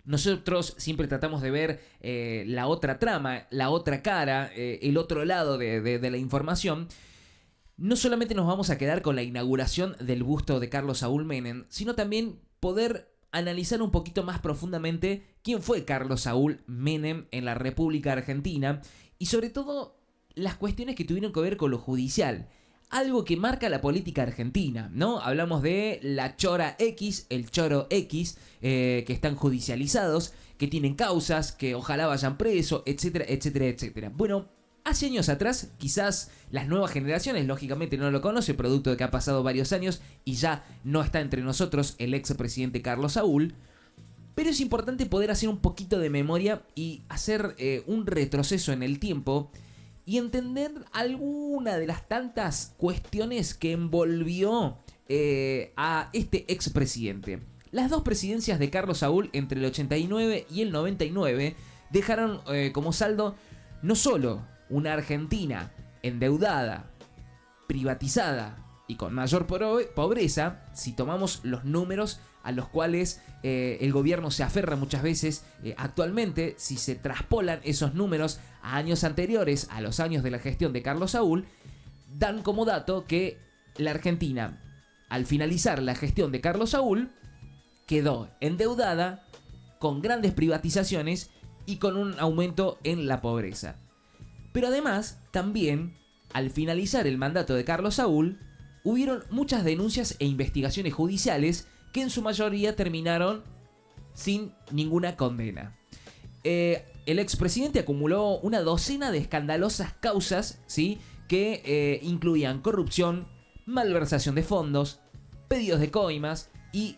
nosotros siempre tratamos de ver la otra trama, la otra cara, el otro lado de la información. No solamente nos vamos a quedar con la inauguración del busto de Carlos Saúl Menem, sino también poder analizar un poquito más profundamente quién fue Carlos Saúl Menem en la República Argentina y sobre todo las cuestiones que tuvieron que ver con lo judicial. Algo que marca la política argentina, ¿no? Hablamos de la Chora X, el Choro X, que están judicializados, que tienen causas, que ojalá vayan presos, etcétera, etcétera, etcétera. Bueno, hace años atrás, quizás las nuevas generaciones lógicamente no lo conocen, producto de que ha pasado varios años y ya no está entre nosotros el expresidente Carlos Saúl. Pero es importante poder hacer un poquito de memoria y hacer un retroceso en el tiempo y entender alguna de las tantas cuestiones que envolvió a este expresidente. Las dos presidencias de Carlos Saúl entre el 89 y el 99 dejaron como saldo no solo una Argentina endeudada, privatizada y con mayor pobreza, si tomamos los números a los cuales el gobierno se aferra muchas veces actualmente, si se traspolan esos números a años anteriores, a los años de la gestión de Carlos Saúl, dan como dato que la Argentina, al finalizar la gestión de Carlos Saúl, quedó endeudada, con grandes privatizaciones y con un aumento en la pobreza. Pero además, también, al finalizar el mandato de Carlos Saúl, hubieron muchas denuncias e investigaciones judiciales que en su mayoría terminaron sin ninguna condena. El expresidente acumuló una docena de escandalosas causas, ¿sí?, que incluían corrupción, malversación de fondos, pedidos de coimas y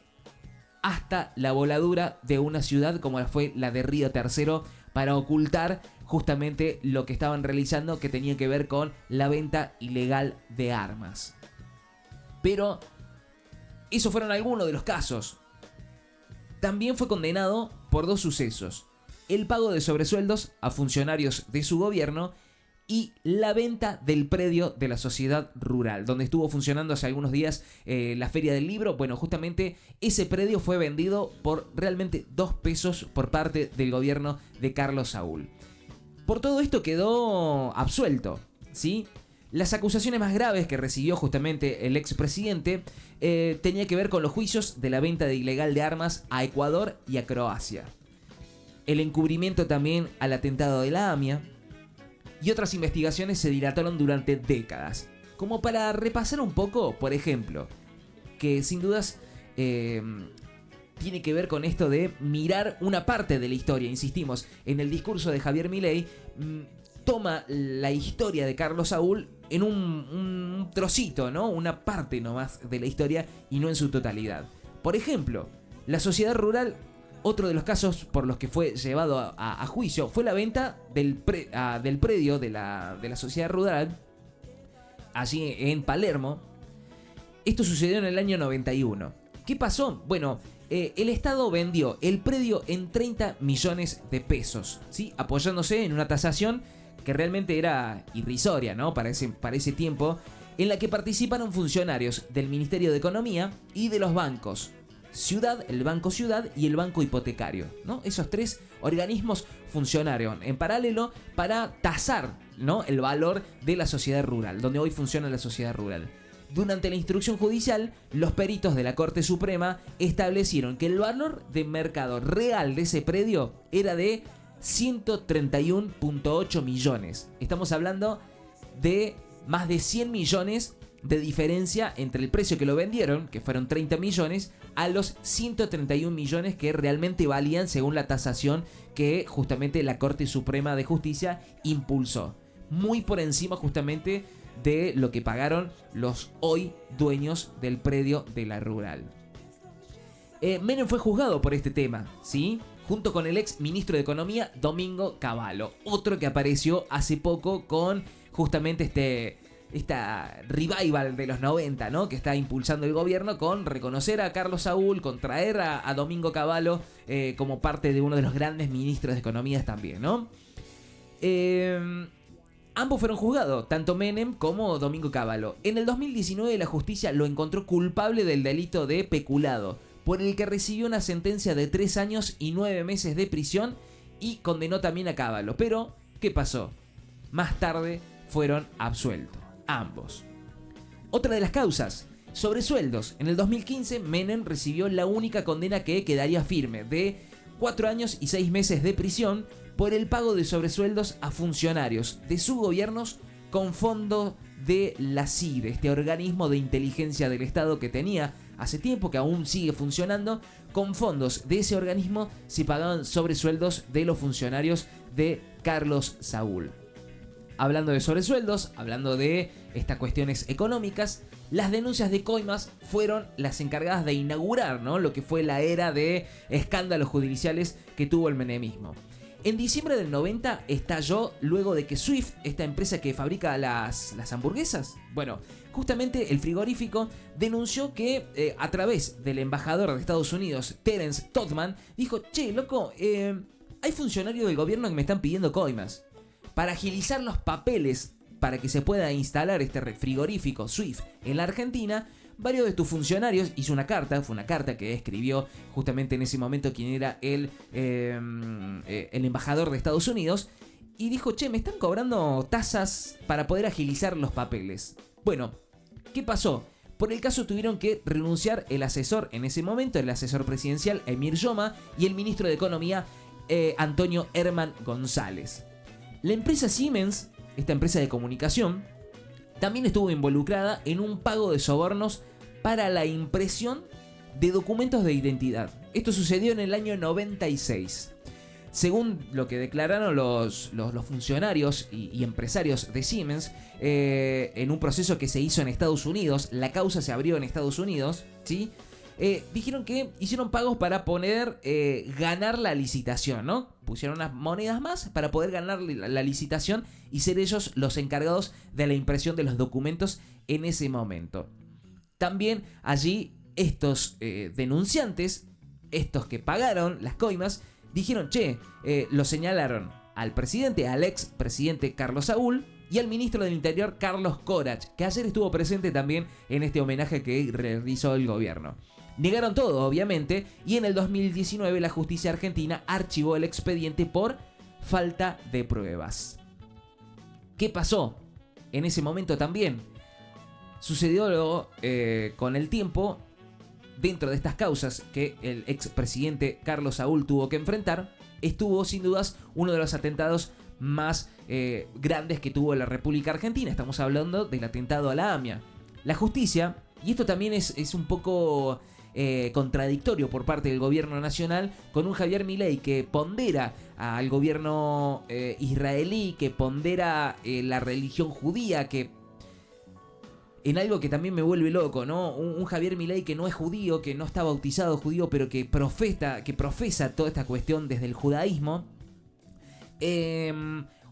hasta la voladura de una ciudad como fue la de Río Tercero para ocultar justamente lo que estaban realizando, que tenía que ver con la venta ilegal de armas. Pero esos fueron algunos de los casos. También fue condenado por dos sucesos: el pago de sobresueldos a funcionarios de su gobierno y la venta del predio de la Sociedad Rural, donde estuvo funcionando hace algunos días la Feria del Libro. Bueno, justamente ese predio fue vendido por realmente 2 pesos por parte del gobierno de Carlos Saúl. Por todo esto quedó absuelto, ¿sí? Las acusaciones más graves que recibió justamente el expresidente tenía que ver con los juicios de la venta de ilegal de armas a Ecuador y a Croacia, el encubrimiento también al atentado de la AMIA, y otras investigaciones se dilataron durante décadas. Como para repasar un poco, por ejemplo, que sin dudas tiene que ver con esto de mirar una parte de la historia. Insistimos, en el discurso de Javier Milei toma la historia de Carlos Saúl en un trocito, ¿no? Una parte nomás de la historia y no en su totalidad. Por ejemplo, la Sociedad Rural. Otro de los casos por los que fue llevado a juicio fue la venta del predio de la Sociedad Rural allí en Palermo. Esto sucedió en el año 91. ¿Qué pasó? Bueno, el Estado vendió el predio en 30 millones de pesos, ¿sí?, apoyándose en una tasación que realmente era irrisoria, ¿no?, para ese tiempo, en la que participaron funcionarios del Ministerio de Economía y de los bancos Ciudad, el Banco Ciudad y el Banco Hipotecario, ¿no? Esos 3 organismos funcionaron en paralelo para tasar, ¿no?, el valor de la sociedad rural, donde hoy funciona la sociedad rural. Durante la instrucción judicial, los peritos de la Corte Suprema establecieron que el valor de mercado real de ese predio era de 131.8 millones. Estamos hablando de más de 100 millones de diferencia entre el precio que lo vendieron, que fueron 30 millones, a los 131 millones que realmente valían según la tasación que justamente la Corte Suprema de Justicia impulsó. Muy por encima justamente de lo que pagaron los hoy dueños del predio de la Rural. Menem fue juzgado por este tema, ¿sí?, junto con el ex ministro de Economía Domingo Cavallo, otro que apareció hace poco con justamente esta revival de los 90, ¿no?, que está impulsando el gobierno con reconocer a Carlos Saúl, con traer a Domingo Cavallo como parte de uno de los grandes ministros de Economía también, ¿no? Ambos fueron juzgados, tanto Menem como Domingo Cavallo. En el 2019 la justicia lo encontró culpable del delito de peculado, por el que recibió una sentencia de 3 años y 9 meses de prisión y condenó también a Cavallo. Pero, ¿qué pasó? Más tarde fueron absueltos, ambos. Otra de las causas, sobresueldos. En el 2015, Menem recibió la única condena que quedaría firme, de 4 años y 6 meses de prisión por el pago de sobresueldos a funcionarios de sus gobiernos con fondo de la CIDE, este organismo de inteligencia del Estado que tenía hace tiempo, que aún sigue funcionando. Con fondos de ese organismo se pagaban sobresueldos de los funcionarios de Carlos Saúl. Hablando de sobresueldos, hablando de estas cuestiones económicas, las denuncias de coimas fueron las encargadas de inaugurar, ¿no?, lo que fue la era de escándalos judiciales que tuvo el menemismo. En diciembre del 90 estalló luego de que Swift, esta empresa que fabrica las hamburguesas, bueno, justamente el frigorífico denunció que a través del embajador de Estados Unidos, Terence Todman, dijo: che, loco, hay funcionarios del gobierno que me están pidiendo coimas. Para agilizar los papeles para que se pueda instalar este frigorífico Swift en la Argentina, varios de tus funcionarios, hizo una carta, fue una carta que escribió justamente en ese momento quien era el embajador de Estados Unidos, y dijo: che, me están cobrando tasas para poder agilizar los papeles. Bueno, ¿qué pasó? Por el caso tuvieron que renunciar el asesor en ese momento, el asesor presidencial Emir Yoma, y el ministro de Economía Antonio Herman González. La empresa Siemens, esta empresa de comunicación, también estuvo involucrada en un pago de sobornos para la impresión de documentos de identidad. Esto sucedió en el año 96. Según lo que declararon los funcionarios y empresarios de Siemens, en un proceso que se hizo en Estados Unidos, la causa se abrió en Estados Unidos, ¿sí? Dijeron que hicieron pagos para poder ganar la licitación, ¿no? Pusieron unas monedas más para poder ganar la licitación y ser ellos los encargados de la impresión de los documentos en ese momento. También allí estos denunciantes, estos que pagaron las coimas, dijeron: che, lo señalaron al presidente, al ex presidente Carlos Saúl, y al ministro del Interior Carlos Corach, que ayer estuvo presente también en este homenaje que realizó el gobierno. Negaron todo, obviamente, y en el 2019 la justicia argentina archivó el expediente por falta de pruebas. ¿Qué pasó? En ese momento también sucedió con el tiempo, dentro de estas causas que el expresidente Carlos Saúl tuvo que enfrentar, estuvo sin dudas uno de los atentados más grandes que tuvo la República Argentina. Estamos hablando del atentado a la AMIA. La justicia, y esto también es un poco contradictorio por parte del gobierno nacional, con un Javier Milei que pondera al gobierno israelí, que pondera la religión judía, que en algo que también me vuelve loco, ¿no? Un Javier Milei que no es judío, que no está bautizado judío, pero que profesa toda esta cuestión desde el judaísmo,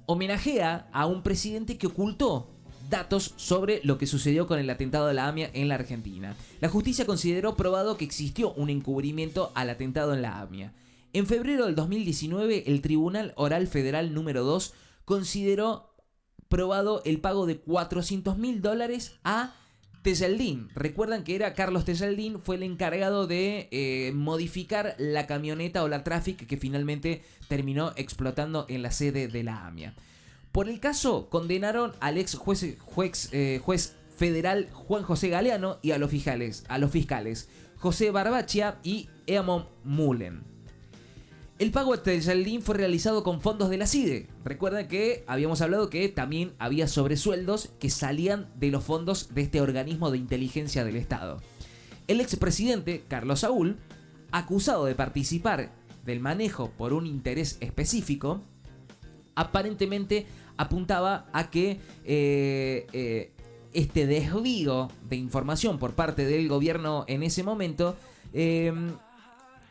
homenajea a un presidente que ocultó datos sobre lo que sucedió con el atentado de la AMIA en la Argentina. La justicia consideró probado que existió un encubrimiento al atentado en la AMIA. En febrero del 2019, el Tribunal Oral Federal número 2 consideró probado el pago de $400.000 a Tejeldín. Recuerdan que era Carlos Tejeldín, fue el encargado de modificar la camioneta o la Traffic que finalmente terminó explotando en la sede de la AMIA. Por el caso, condenaron al ex juez federal Juan José Galeano y a los fiscales José Barbaccia y Eamon Mullen. El pago a Tejeldín fue realizado con fondos de la CIDE. Recuerden que habíamos hablado que también había sobresueldos que salían de los fondos de este organismo de inteligencia del Estado. El expresidente Carlos Saúl, acusado de participar del manejo por un interés específico, aparentemente apuntaba a que este desvío de información por parte del gobierno en ese momento,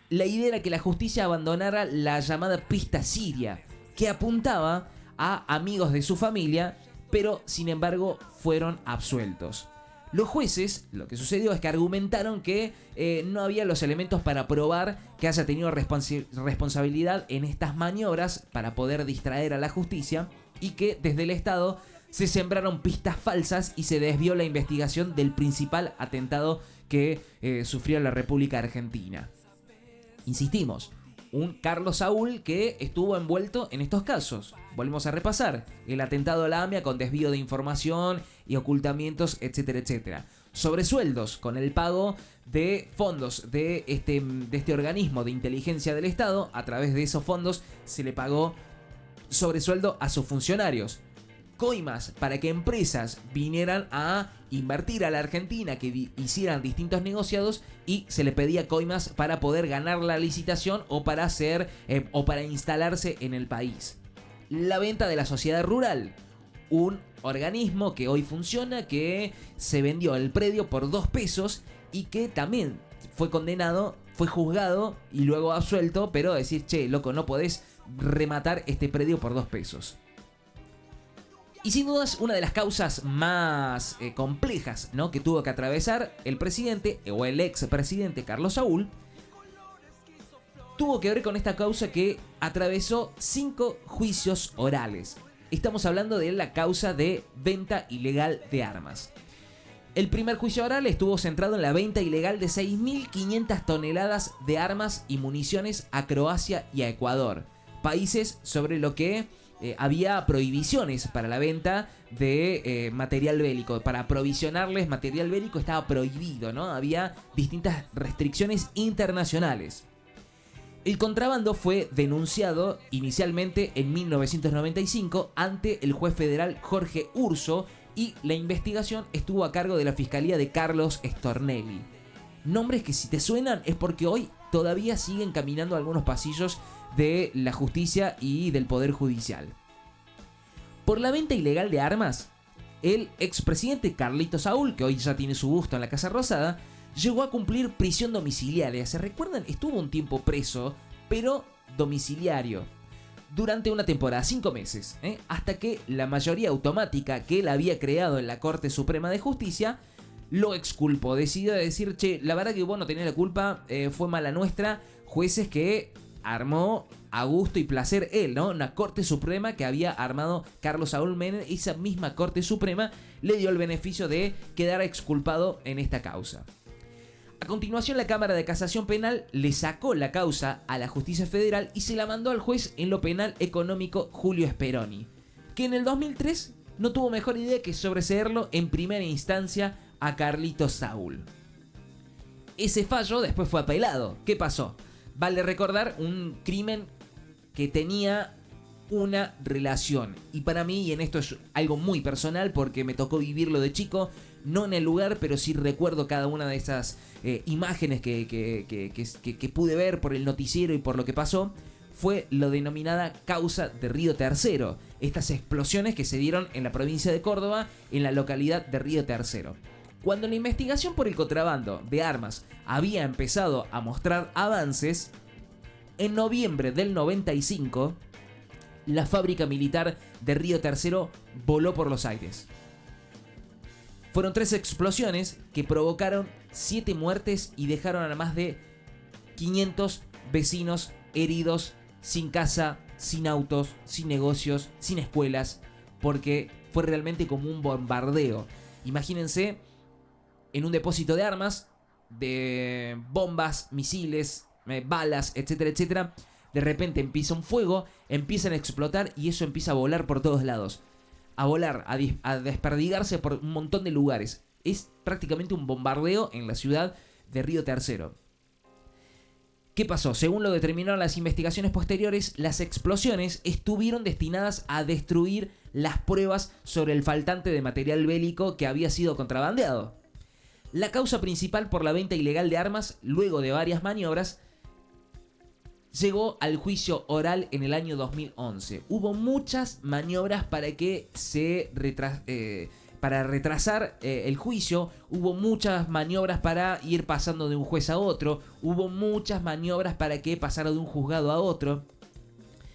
la idea era que la justicia abandonara la llamada pista siria, que apuntaba a amigos de su familia, pero sin embargo fueron absueltos. Los jueces, lo que sucedió es que argumentaron que no había los elementos para probar que haya tenido responsabilidad en estas maniobras para poder distraer a la justicia, y que desde el Estado se sembraron pistas falsas y se desvió la investigación del principal atentado que sufrió la República Argentina. Insistimos, un Carlos Saúl que estuvo envuelto en estos casos. Volvemos a repasar: el atentado a la AMIA con desvío de información y ocultamientos, etcétera, etcétera. Sobresueldos con el pago de fondos de este organismo de inteligencia del Estado. A través de esos fondos se le pagó sobresueldo a sus funcionarios. Coimas para que empresas vinieran a invertir a la Argentina, que hicieran distintos negociados, y se le pedía coimas para poder ganar la licitación o para hacer o para instalarse en el país. La venta de la sociedad rural, un organismo que hoy funciona, que se vendió el predio por 2 pesos y que también fue condenado, fue juzgado y luego absuelto, pero decir, che, loco, no podés rematar este predio por 2 pesos. Y sin dudas, una de las causas más complejas, ¿no?, que tuvo que atravesar el presidente o el expresidente Carlos Saúl, tuvo que ver con esta causa que atravesó 5 juicios orales. Estamos hablando de la causa de venta ilegal de armas. El primer juicio oral estuvo centrado en la venta ilegal de 6.500 toneladas de armas y municiones a Croacia y a Ecuador, países sobre lo que había prohibiciones para la venta de material bélico. Para aprovisionarles material bélico estaba prohibido, ¿no? Había distintas restricciones internacionales. El contrabando fue denunciado inicialmente en 1995 ante el juez federal Jorge Urso y la investigación estuvo a cargo de la Fiscalía de Carlos Stornelli. Nombres que, si te suenan, es porque hoy todavía siguen caminando algunos pasillos de la justicia y del Poder Judicial. Por la venta ilegal de armas, el expresidente Carlitos Saúl, que hoy ya tiene su busto en la Casa Rosada, llegó a cumplir prisión domiciliaria. ¿Se recuerdan? Estuvo un tiempo preso, pero domiciliario, durante una temporada, 5 meses, hasta que la mayoría automática que él había creado en la Corte Suprema de Justicia lo exculpó. Decidió decir, che, la verdad que vos no tenés la culpa, fue mala nuestra. Jueces que armó a gusto y placer él, ¿no? Una Corte Suprema que había armado Carlos Saúl Menem. Esa misma Corte Suprema le dio el beneficio de quedar exculpado en esta causa. A continuación, la Cámara de Casación Penal le sacó la causa a la Justicia Federal y se la mandó al juez en lo penal económico Julio Speroni, que en el 2003 no tuvo mejor idea que sobreseerlo en primera instancia a Carlitos Saúl. Ese fallo después fue apelado. ¿Qué pasó? Vale recordar un crimen que tenía una relación. Y para mí, y en esto es algo muy personal porque me tocó vivirlo de chico, no en el lugar, pero sí recuerdo cada una de esas imágenes que pude ver por el noticiero y por lo que pasó, fue lo denominada causa de Río Tercero. Estas explosiones que se dieron en la provincia de Córdoba, en la localidad de Río Tercero. Cuando la investigación por el contrabando de armas había empezado a mostrar avances, en noviembre del 95, la fábrica militar de Río Tercero voló por los aires. Fueron 3 explosiones que provocaron 7 muertes y dejaron a más de 500 vecinos heridos, sin casa, sin autos, sin negocios, sin escuelas, porque fue realmente como un bombardeo. Imagínense, en un depósito de armas, de bombas, misiles, balas, etcétera, etcétera, de repente empieza un fuego, empiezan a explotar y eso empieza a volar por todos lados. A volar, a desperdigarse por un montón de lugares. Es prácticamente un bombardeo en la ciudad de Río Tercero. ¿Qué pasó? Según lo determinaron las investigaciones posteriores, las explosiones estuvieron destinadas a destruir las pruebas sobre el faltante de material bélico que había sido contrabandeado. La causa principal por la venta ilegal de armas, luego de varias maniobras, llegó al juicio oral en el año 2011. Hubo muchas maniobras para que para retrasar el juicio. Hubo muchas maniobras para ir pasando de un juez a otro. Hubo muchas maniobras para que pasara de un juzgado a otro.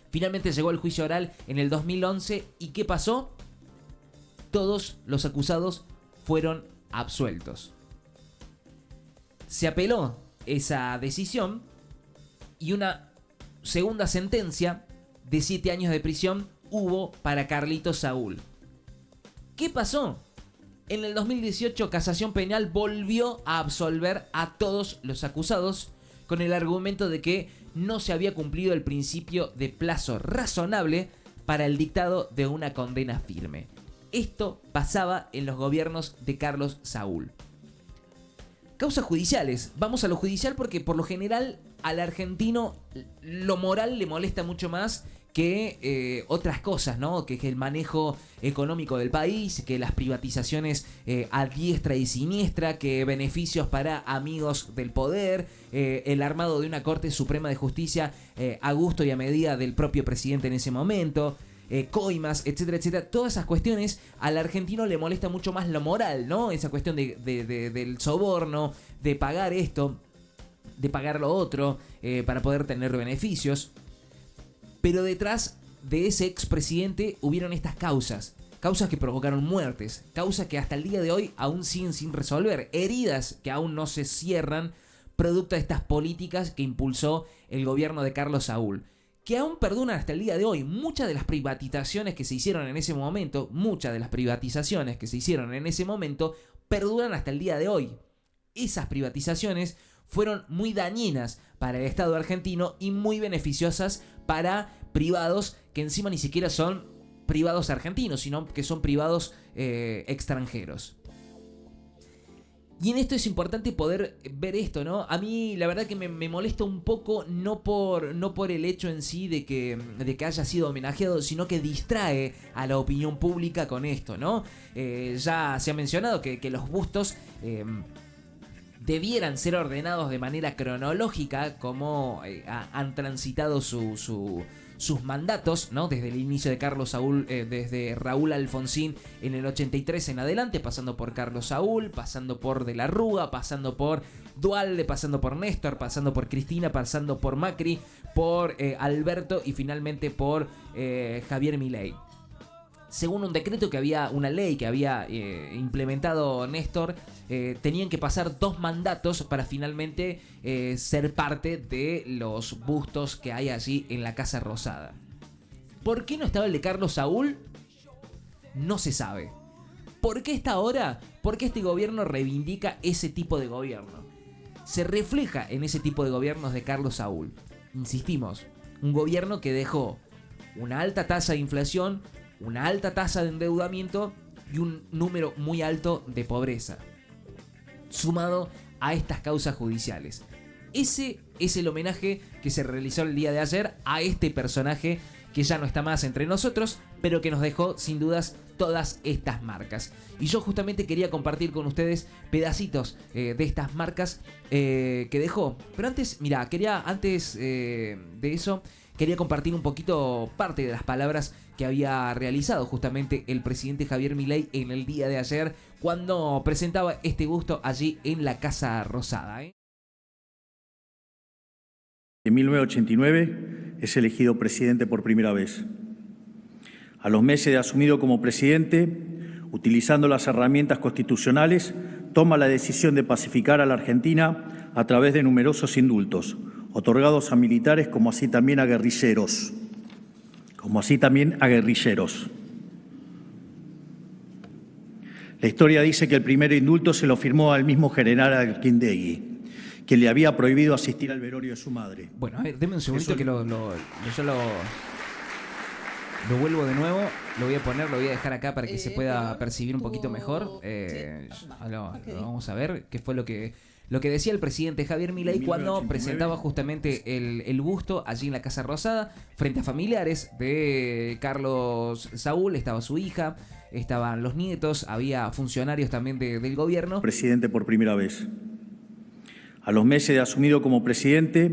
Finalmente llegó el juicio oral en el 2011. ¿Y qué pasó? Todos los acusados fueron absueltos. Se apeló esa decisión y una segunda sentencia de 7 años de prisión hubo para Carlitos Saúl. ¿Qué pasó? En el 2018, Casación Penal volvió a absolver a todos los acusados con el argumento de que no se había cumplido el principio de plazo razonable para el dictado de una condena firme. Esto pasaba en los gobiernos de Carlos Saúl. Causas judiciales. Vamos a lo judicial porque por lo general al argentino lo moral le molesta mucho más que otras cosas, ¿no? Que el manejo económico del país, que las privatizaciones a diestra y siniestra, que beneficios para amigos del poder, el armado de una Corte Suprema de Justicia a gusto y a medida del propio presidente en ese momento, coimas, etcétera, etcétera. Todas esas cuestiones al argentino le molesta mucho más lo moral, ¿no? Esa cuestión del soborno, de pagar esto, de pagar lo otro, para poder tener beneficios. Pero detrás de ese expresidente hubieron estas causas que provocaron muertes, causas que hasta el día de hoy aún siguen sin resolver, heridas que aún no se cierran, producto de estas políticas que impulsó el gobierno de Carlos Saúl, que aún perduran hasta el día de hoy. Muchas de las privatizaciones que se hicieron en ese momento, perduran hasta el día de hoy. Esas privatizaciones fueron muy dañinas para el Estado argentino y muy beneficiosas para privados que encima ni siquiera son privados argentinos, sino que son privados extranjeros. Y en esto es importante poder ver esto, ¿no? A mí la verdad que me molesta un poco, no por el hecho en sí de que haya sido homenajeado, sino que distrae a la opinión pública con esto, ¿no? Ya se ha mencionado que los bustos debieran ser ordenados de manera cronológica, como han transitado sus mandatos, ¿no? Desde el inicio de Carlos Saúl, desde Raúl Alfonsín en el 83 en adelante, pasando por Carlos Saúl, pasando por De la Rúa, pasando por Duhalde, pasando por Néstor, pasando por Cristina, pasando por Macri, por Alberto y finalmente por Javier Milei. Según un decreto una ley que había implementado Néstor, tenían que pasar 2 mandatos para finalmente ser parte de los bustos que hay allí en la Casa Rosada. ¿Por qué no estaba el de Carlos Saúl? No se sabe. ¿Por qué está ahora? Porque este gobierno reivindica ese tipo de gobierno. Se refleja en ese tipo de gobiernos de Carlos Saúl. Insistimos, un gobierno que dejó una alta tasa de inflación, una alta tasa de endeudamiento y un número muy alto de pobreza, sumado a estas causas judiciales. Ese es el homenaje que se realizó el día de ayer a este personaje que ya no está más entre nosotros, pero que nos dejó sin dudas todas estas marcas. Y yo justamente quería compartir con ustedes pedacitos de estas marcas que dejó. Pero antes, mira, antes de eso, quería compartir un poquito parte de las palabras que había realizado justamente el presidente Javier Milei en el día de ayer cuando presentaba este busto allí en la Casa Rosada. En 1989 es elegido presidente por primera vez. A los meses de asumido como presidente, utilizando las herramientas constitucionales, toma la decisión de pacificar a la Argentina a través de numerosos indultos, otorgados a militares como así también a guerrilleros. La historia dice que el primer indulto se lo firmó al mismo general Arquindegui, que le había prohibido asistir al velorio de su madre. Bueno, a ver, deme un segundito que yo lo vuelvo de nuevo. Lo voy a dejar acá para que se pueda percibir un poquito mejor. Lo vamos a ver qué fue lo que decía el presidente Javier Milei cuando presentaba justamente el busto allí en la Casa Rosada, frente a familiares de Carlos Saúl. Estaba su hija, estaban los nietos, había funcionarios también del gobierno. Presidente por primera vez. A los meses de asumido como presidente,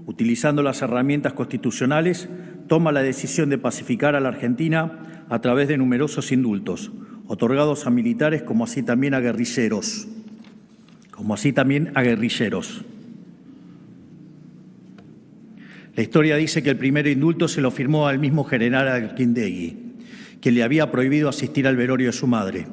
utilizando las herramientas constitucionales, toma la decisión de pacificar a la Argentina a través de numerosos indultos, otorgados a militares como así también a guerrilleros. La historia dice que el primer indulto se lo firmó al mismo general Arquindegui, que le había prohibido asistir al velorio de su madre.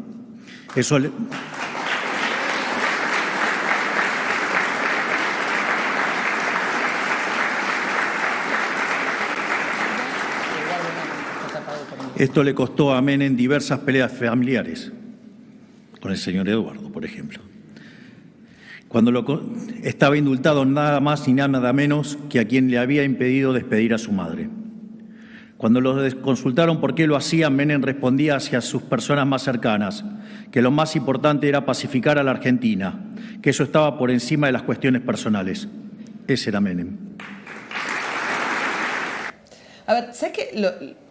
Esto le costó a Menem diversas peleas familiares, con el señor Eduardo, por ejemplo, cuando estaba indultado nada más ni nada menos que a quien le había impedido despedir a su madre. Cuando lo consultaron por qué lo hacían, Menem respondía hacia sus personas más cercanas que lo más importante era pacificar a la Argentina, que eso estaba por encima de las cuestiones personales. Ese era Menem. A ver, ¿sabes qué?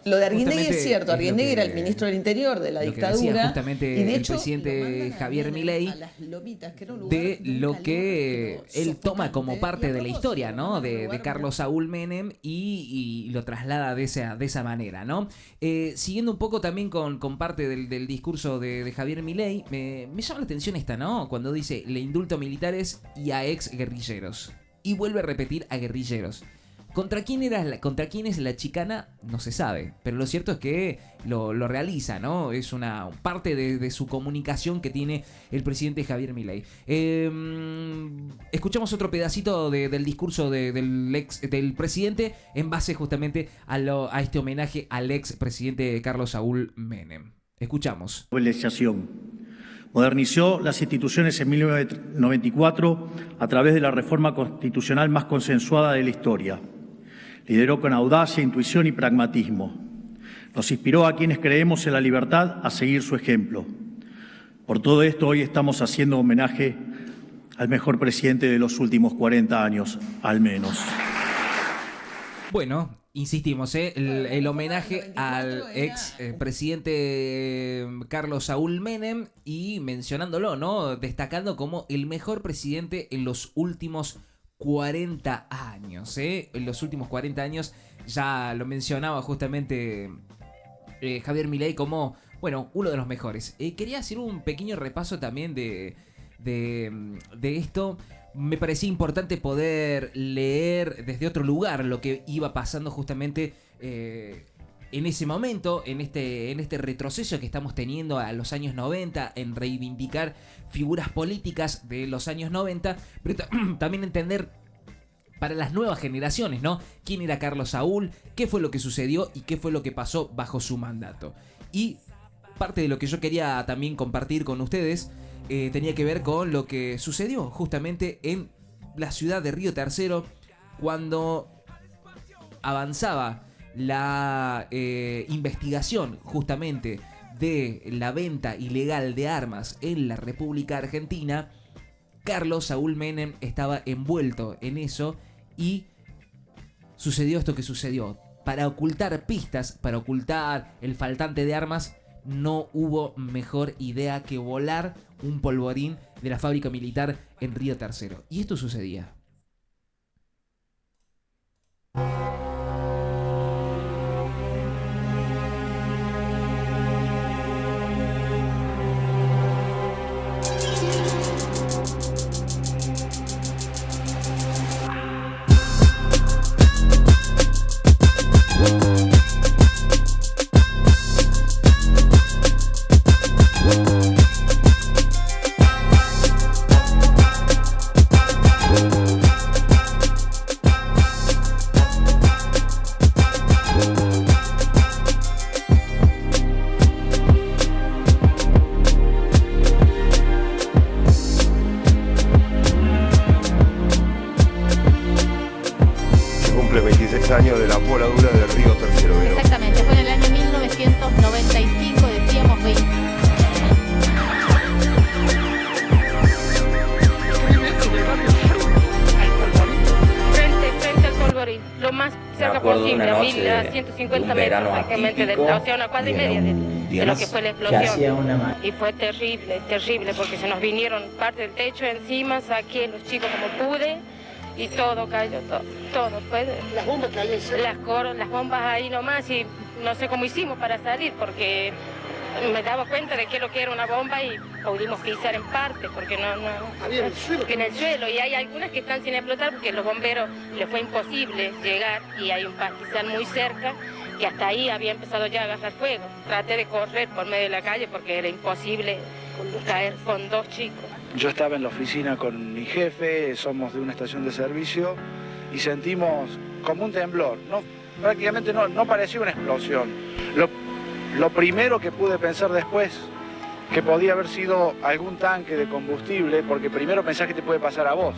Lo de Arguindegui es cierto. Arguindegui era el ministro del Interior de la dictadura. Que decía justamente y de hecho, el presidente Javier Milei de lo que él toma como parte de la historia, ¿no? De Carlos Saúl Menem y lo traslada de esa manera, ¿no? Siguiendo un poco también con parte del discurso de Javier Milei, me llama la atención esta, ¿no? Cuando dice, le indulto a militares y a ex guerrilleros. Y vuelve a repetir a guerrilleros. ¿Contra quién es la chicana? No se sabe, pero lo cierto es que lo realiza, ¿no? Es una parte de su comunicación que tiene el presidente Javier Milei. Escuchamos otro pedacito del discurso del presidente en base justamente a este homenaje al ex presidente Carlos Saúl Menem. Escuchamos. Modernizó las instituciones en 1994 a través de la reforma constitucional más consensuada de la historia. Lideró con audacia, intuición y pragmatismo. Nos inspiró a quienes creemos en la libertad a seguir su ejemplo. Por todo esto, hoy estamos haciendo homenaje al mejor presidente de los últimos 40 años, al menos. Bueno, insistimos, el homenaje al ex presidente Carlos Saúl Menem y mencionándolo, ¿no? Destacando como el mejor presidente en los últimos 40 años, En los últimos 40 años, ya lo mencionaba justamente Javier Milei como, bueno, uno de los mejores. Quería hacer un pequeño repaso también de esto. Me parecía importante poder leer desde otro lugar lo que iba pasando justamente en ese momento, en este retroceso que estamos teniendo a los años 90, en reivindicar figuras políticas de los años 90, pero también entender para las nuevas generaciones, ¿no? ¿Quién era Carlos Saúl? ¿Qué fue lo que sucedió? ¿Y qué fue lo que pasó bajo su mandato? Y parte de lo que yo quería también compartir con ustedes tenía que ver con lo que sucedió justamente en la ciudad de Río Tercero cuando avanzaba la investigación justamente de la venta ilegal de armas en la República Argentina. Carlos Saúl Menem estaba envuelto en eso y sucedió esto que sucedió. Para ocultar pistas, para ocultar el faltante de armas, no hubo mejor idea que volar un polvorín de la fábrica militar en Río Tercero. Y esto sucedía. Años de la voladura del Río Tercero. Exactamente, fue en el año 1995, decíamos 20. Frente al polvorín, lo más cerca posible, a 150 metros prácticamente, o sea, una cuadra y media de lo que fue la explosión. Y fue terrible, terrible, porque se nos vinieron parte del techo encima, saqué a los chicos como pude. Y todo cayó, todo fue. Las bombas caían. Las bombas ahí nomás y no sé cómo hicimos para salir porque me daba cuenta de que lo que era una bomba y pudimos pisar en parte porque no había en el suelo y hay algunas que están sin explotar porque los bomberos les fue imposible llegar y hay un pastizal muy cerca que hasta ahí había empezado ya a agarrar fuego. Traté de correr por medio de la calle porque era imposible caer con dos chicos. Yo estaba en la oficina con mi jefe, somos de una estación de servicio y sentimos como un temblor. Prácticamente no parecía una explosión. Lo primero que pude pensar después, que podía haber sido algún tanque de combustible, porque primero pensás que te puede pasar a vos.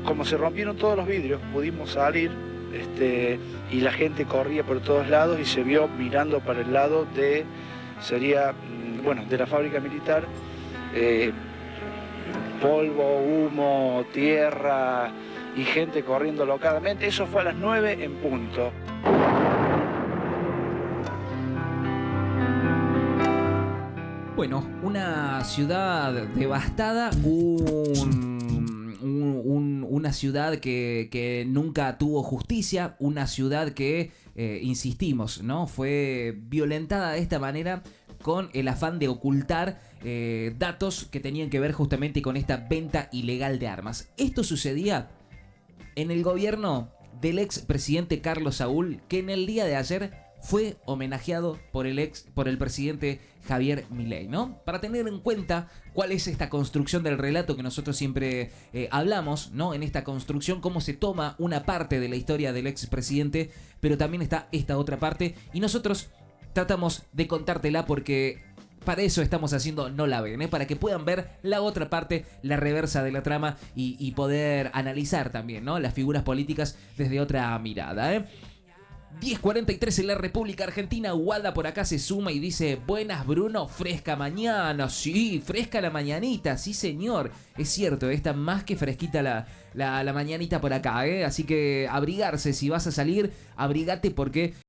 Como se rompieron todos los vidrios, pudimos salir y la gente corría por todos lados y se vio mirando para el lado de, de la fábrica militar, polvo, humo, tierra y gente corriendo locadamente. Eso fue a las 9 en punto. Bueno, una ciudad devastada, una ciudad que nunca tuvo justicia, una ciudad que, insistimos, ¿no? Fue violentada de esta manera con el afán de ocultar datos que tenían que ver justamente con esta venta ilegal de armas. Esto sucedía en el gobierno del expresidente Carlos Saúl, que en el día de ayer fue homenajeado por el presidente Javier Milei, ¿no? Para tener en cuenta cuál es esta construcción del relato que nosotros siempre hablamos, ¿no? En esta construcción, cómo se toma una parte de la historia del expresidente, pero también está esta otra parte, y nosotros tratamos de contártela porque para eso estamos haciendo No la ven, para que puedan ver la otra parte, la reversa de la trama y poder analizar también, ¿no? Las figuras políticas desde otra mirada, 10:43 en la República Argentina. Walda por acá se suma y dice: buenas, Bruno, fresca mañana. Sí, fresca la mañanita, sí señor. Es cierto, está más que fresquita la mañanita por acá, Así que abrigarse, si vas a salir, abrigate porque